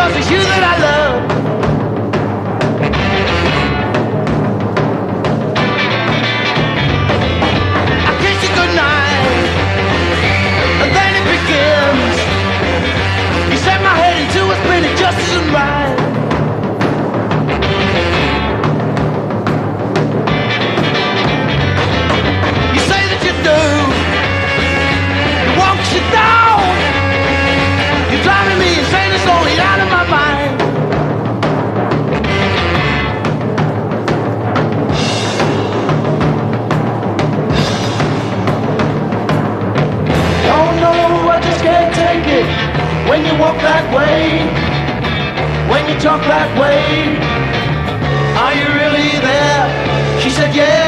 'cause it's you that I love. I kiss you goodnight, and then it begins. You set my head into a spin, it just isn't right. You say that you do, it walks you down. You're driving me insane, it's only out of my mind. Oh no, I just can't take it. When you walk that way, when you talk that way, are you really there? She said, yeah.